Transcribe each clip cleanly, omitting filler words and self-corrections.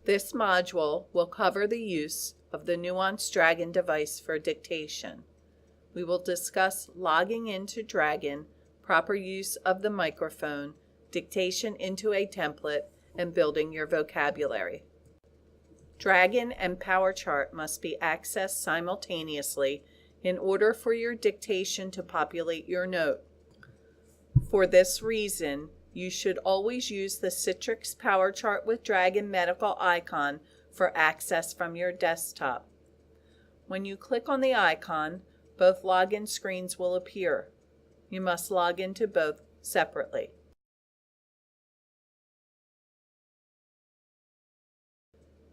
This module will cover the use of the Nuance Dragon device for dictation. We will discuss logging into Dragon, proper use of the microphone, dictation into a template, and building your vocabulary. Dragon and PowerChart must be accessed simultaneously in order for your dictation to populate your note. For this reason, you should always use the Citrix PowerChart with Dragon medical icon for access from your desktop. When you click on the icon, both login screens will appear. You must log into both separately.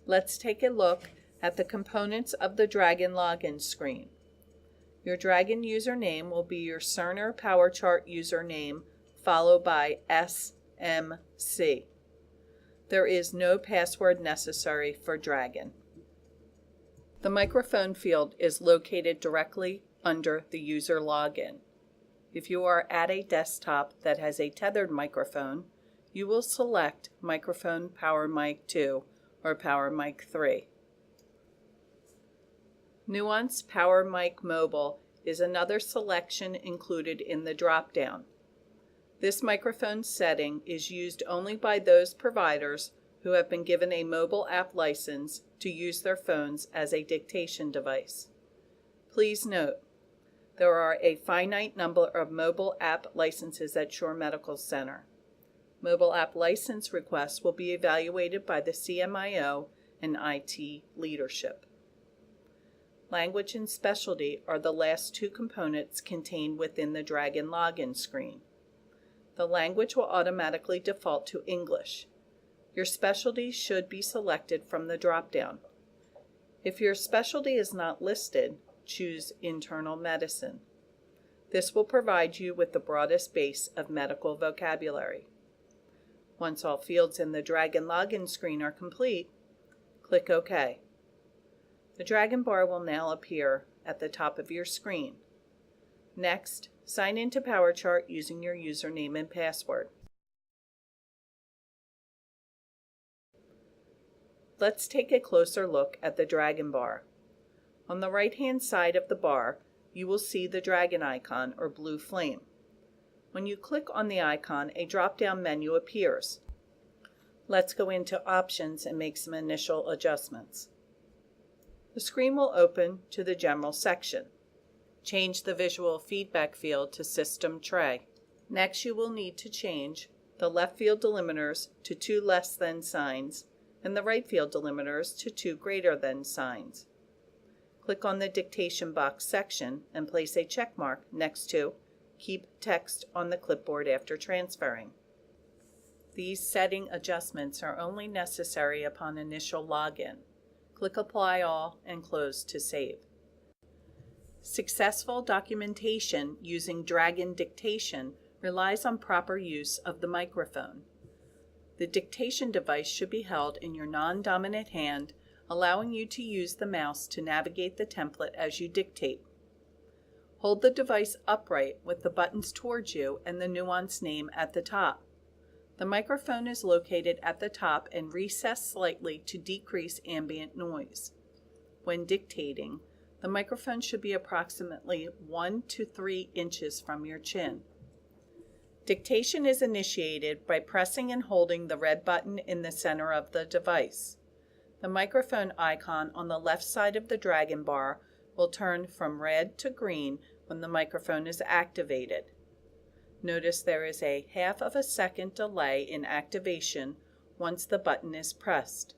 Let's take a look at the components of the Dragon login screen. Your Dragon username will be your Cerner PowerChart username followed by SMC. There is no password necessary for Dragon. The microphone field is located directly under the user login. If you are at a desktop that has a tethered microphone, you will select Microphone Power Mic 2 or Power Mic 3. Nuance Power Mic Mobile is another selection included in the drop-down. This microphone setting is used only by those providers who have been given a mobile app license to use their phones as a dictation device. Please note, there are a finite number of mobile app licenses at Shore Medical Center. Mobile app license requests will be evaluated by the CMIO and IT leadership. Language and specialty are the last two components contained within the Dragon login screen. The language will automatically default to English. Your specialty should be selected from the drop-down. If your specialty is not listed, choose Internal Medicine. This will provide you with the broadest base of medical vocabulary. Once all fields in the Dragon login screen are complete, click OK. The Dragon bar will now appear at the top of your screen. Next, sign into PowerChart using your username and password. Let's take a closer look at the Dragon bar. On the right-hand side of the bar, you will see the Dragon icon or blue flame. When you click on the icon, a drop-down menu appears. Let's go into Options and make some initial adjustments. The screen will open to the General section. Change the visual feedback field to System Tray. Next, you will need to change the left field delimiters to 2 less than signs and the right field delimiters to 2 greater than signs. Click on the Dictation Box section and place a check mark next to Keep text on the clipboard after transferring. These setting adjustments are only necessary upon initial login. Click Apply All and Close to save. Successful documentation using Dragon dictation relies on proper use of the microphone. The dictation device should be held in your non-dominant hand, allowing you to use the mouse to navigate the template as you dictate. Hold the device upright with the buttons towards you and the Nuance name at the top. The microphone is located at the top and recessed slightly to decrease ambient noise. When dictating, the microphone should be approximately 1 to 3 inches from your chin. Dictation is initiated by pressing and holding the red button in the center of the device. The microphone icon on the left side of the Dragon bar will turn from red to green when the microphone is activated. Notice there is a half of a second delay in activation once the button is pressed.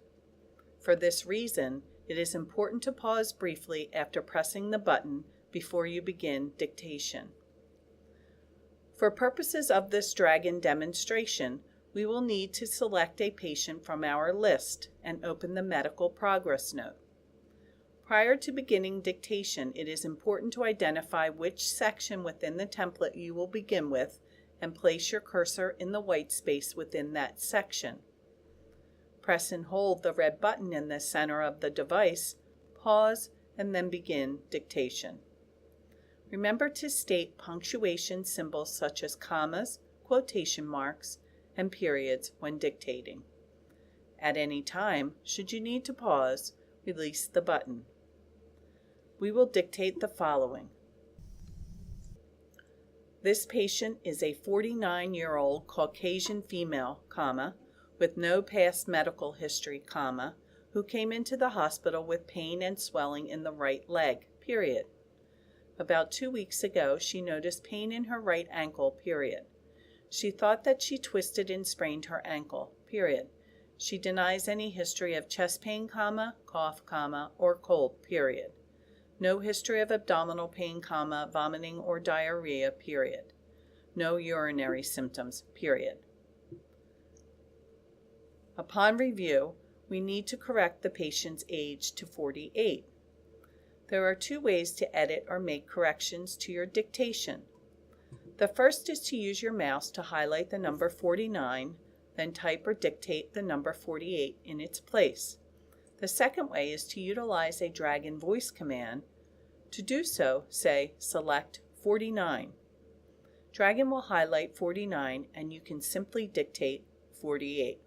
For this reason, it is important to pause briefly after pressing the button before you begin dictation. For purposes of this Dragon demonstration, we will need to select a patient from our list and open the medical progress note. Prior to beginning dictation, it is important to identify which section within the template you will begin with and place your cursor in the white space within that section. Press and hold the red button in the center of the device, pause, and then begin dictation. Remember to state punctuation symbols such as commas, quotation marks, and periods when dictating. At any time, should you need to pause, release the button. We will dictate the following. This patient is a 49-year-old Caucasian female, with no past medical history, who came into the hospital with pain and swelling in the right leg, period. About 2 weeks ago, she noticed pain in her right ankle, period. She thought that she twisted and sprained her ankle, period. She denies any history of chest pain, cough, or cold, period. No history of abdominal pain, vomiting or diarrhea, period. No urinary symptoms, period. Upon review, we need to correct the patient's age to 48. There are 2 ways to edit or make corrections to your dictation. The first is to use your mouse to highlight the number 49, then type or dictate the number 48 in its place. The second way is to utilize a Dragon voice command. To do so, say select 49. Dragon will highlight 49 and you can simply dictate 48.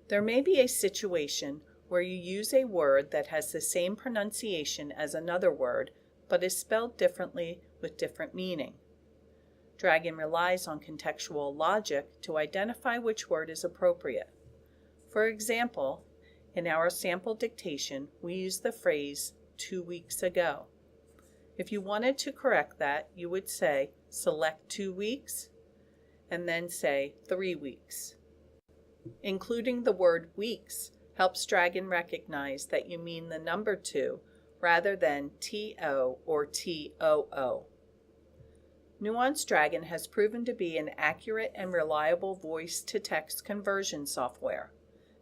There may be a situation where you use a word that has the same pronunciation as another word but is spelled differently with different meaning. Dragon relies on contextual logic to identify which word is appropriate. For example, in our sample dictation, we use the phrase 2 weeks ago. If you wanted to correct that, you would say select 2 weeks and then say 3 weeks. Including the word weeks helps Dragon recognize that you mean the number 2 rather than TO or TOO. Nuance Dragon has proven to be an accurate and reliable voice-to-text conversion software,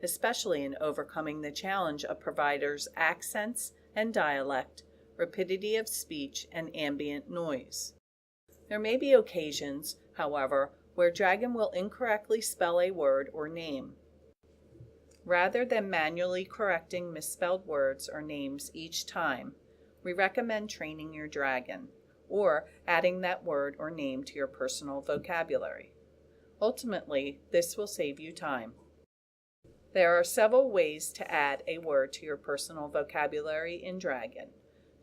especially in overcoming the challenge of providers' accents and dialect, rapidity of speech, and ambient noise. There may be occasions, however, where Dragon will incorrectly spell a word or name. Rather than manually correcting misspelled words or names each time, we recommend training your Dragon, or adding that word or name to your personal vocabulary. Ultimately, this will save you time. There are several ways to add a word to your personal vocabulary in Dragon.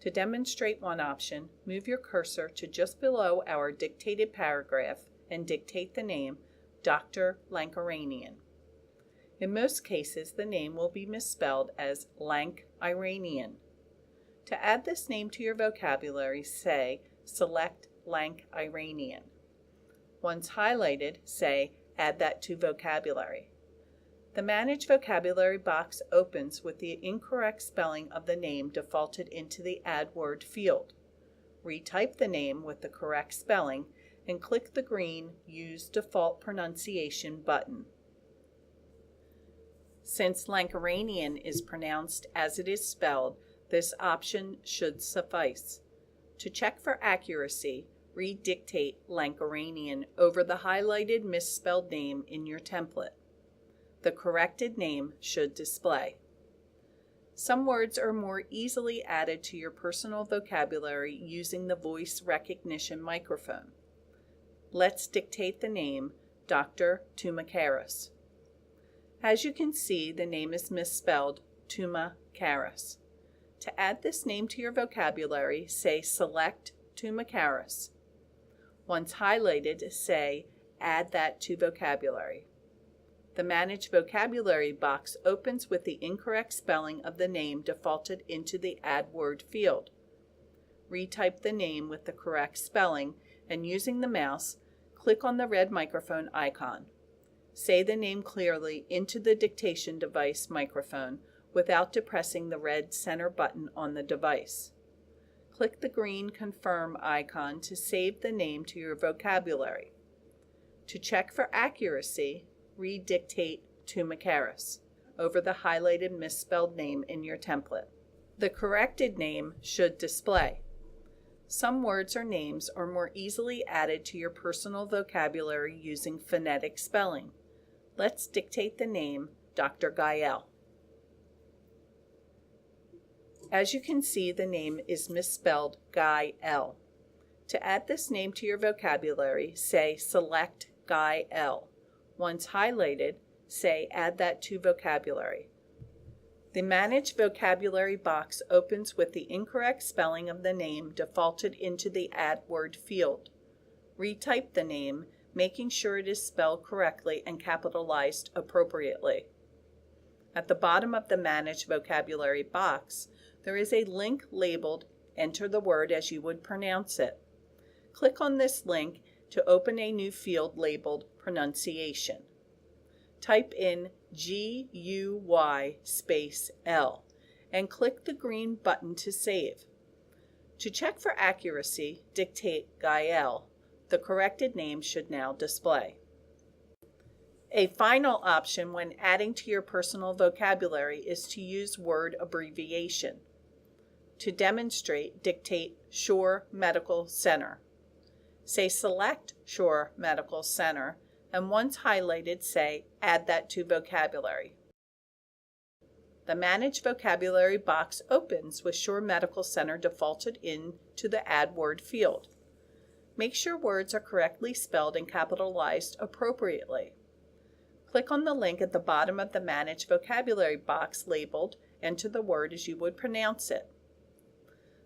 To demonstrate one option, move your cursor to just below our dictated paragraph and dictate the name Dr. Lankaranian. In most cases, the name will be misspelled as Lank-Iranian. To add this name to your vocabulary, say select Lank-Iranian. Once highlighted, say add that to vocabulary. The Manage Vocabulary box opens with the incorrect spelling of the name defaulted into the Add Word field. Retype the name with the correct spelling and click the green Use Default Pronunciation button. Since Lankaranian is pronounced as it is spelled, this option should suffice. To check for accuracy, redictate Lankaranian over the highlighted misspelled name in your template. The corrected name should display. Some words are more easily added to your personal vocabulary using the voice recognition microphone. Let's dictate the name Dr. Tumakaris. As you can see, the name is misspelled Tumakaris. To add this name to your vocabulary, say select Tumakaris. Once highlighted, say add that to vocabulary. The Manage Vocabulary box opens with the incorrect spelling of the name defaulted into the Add Word field. Retype the name with the correct spelling and using the mouse, click on the red microphone icon. Say the name clearly into the dictation device microphone without depressing the red center button on the device. Click the green Confirm icon to save the name to your vocabulary. To check for accuracy, redictate Tumakaris over the highlighted misspelled name in your template. The corrected name should display. Some words or names are more easily added to your personal vocabulary using phonetic spelling. Let's dictate the name Dr. Gael. As you can see, the name is misspelled Guy-L. To add this name to your vocabulary, say select Guy-L. Once highlighted, say Add that to vocabulary. The Manage Vocabulary box opens with the incorrect spelling of the name defaulted into the Add Word field. Retype the name, making sure it is spelled correctly and capitalized appropriately. At the bottom of the Manage Vocabulary box, there is a link labeled Enter the word as you would pronounce it. Click on this link to open a new field labeled Pronunciation. Type in GUY space L and click the green button to save. To check for accuracy, dictate Gael. The corrected name should now display. A final option when adding to your personal vocabulary is to use word abbreviation. To demonstrate, dictate Shore Medical Center. Say Select Shore Medical Center, and once highlighted, say Add that to vocabulary. The Manage Vocabulary box opens with Shore Medical Center defaulted into the Add Word field. Make sure words are correctly spelled and capitalized appropriately. Click on the link at the bottom of the Manage Vocabulary box labeled Enter the word as you would pronounce it.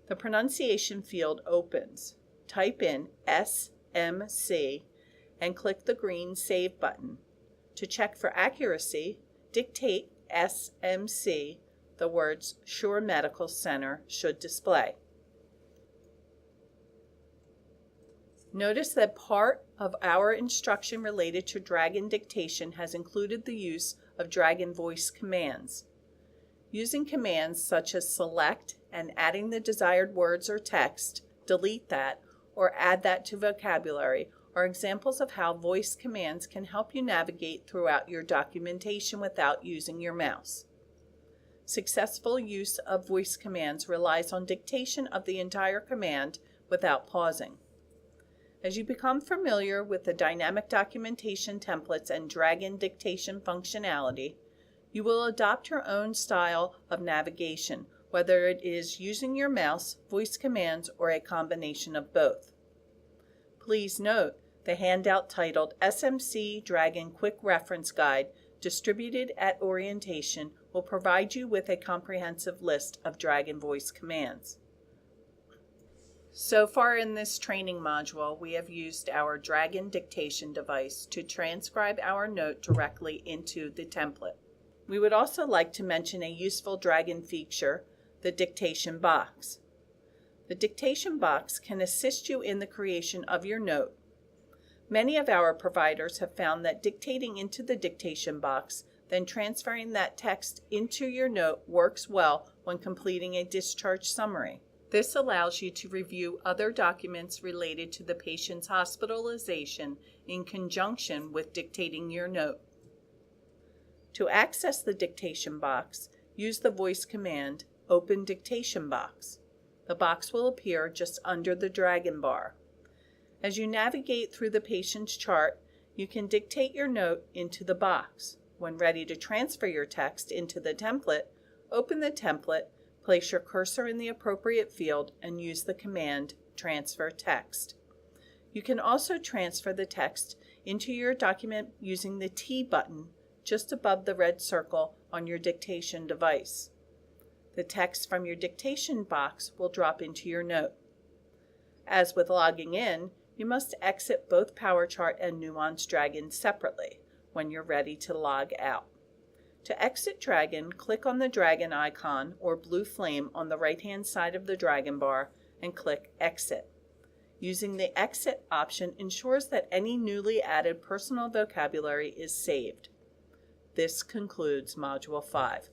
The pronunciation field opens. Type in SMC and click the green Save button. To check for accuracy, dictate SMC. The words Shore Medical Center should display. Notice that part of our instruction related to Dragon dictation has included the use of Dragon voice commands. Using commands such as select and adding the desired words or text, delete that, or add that to vocabulary are examples of how voice commands can help you navigate throughout your documentation without using your mouse. Successful use of voice commands relies on dictation of the entire command without pausing. As you become familiar with the dynamic documentation templates and Dragon dictation functionality, you will adopt your own style of navigation, whether it is using your mouse, voice commands, or a combination of both. Please note, the handout titled SMC Dragon Quick Reference Guide distributed at orientation will provide you with a comprehensive list of Dragon voice commands. So far in this training module, we have used our Dragon dictation device to transcribe our note directly into the template. We would also like to mention a useful Dragon feature, the Dictation Box. The Dictation Box can assist you in the creation of your note. Many of our providers have found that dictating into the Dictation Box, then transferring that text into your note works well when completing a discharge summary. This allows you to review other documents related to the patient's hospitalization in conjunction with dictating your note. To access the Dictation Box, use the voice command, Open Dictation Box. The box will appear just under the Dragon bar. As you navigate through the patient's chart, you can dictate your note into the box. When ready to transfer your text into the template, open the template, place your cursor in the appropriate field, and use the command Transfer Text. You can also transfer the text into your document using the T button just above the red circle on your dictation device. The text from your dictation box will drop into your note. As with logging in, you must exit both PowerChart and Nuance Dragon separately when you're ready to log out. To exit Dragon, click on the Dragon icon or blue flame on the right-hand side of the Dragon bar and click Exit. Using the Exit option ensures that any newly added personal vocabulary is saved. This concludes Module 5.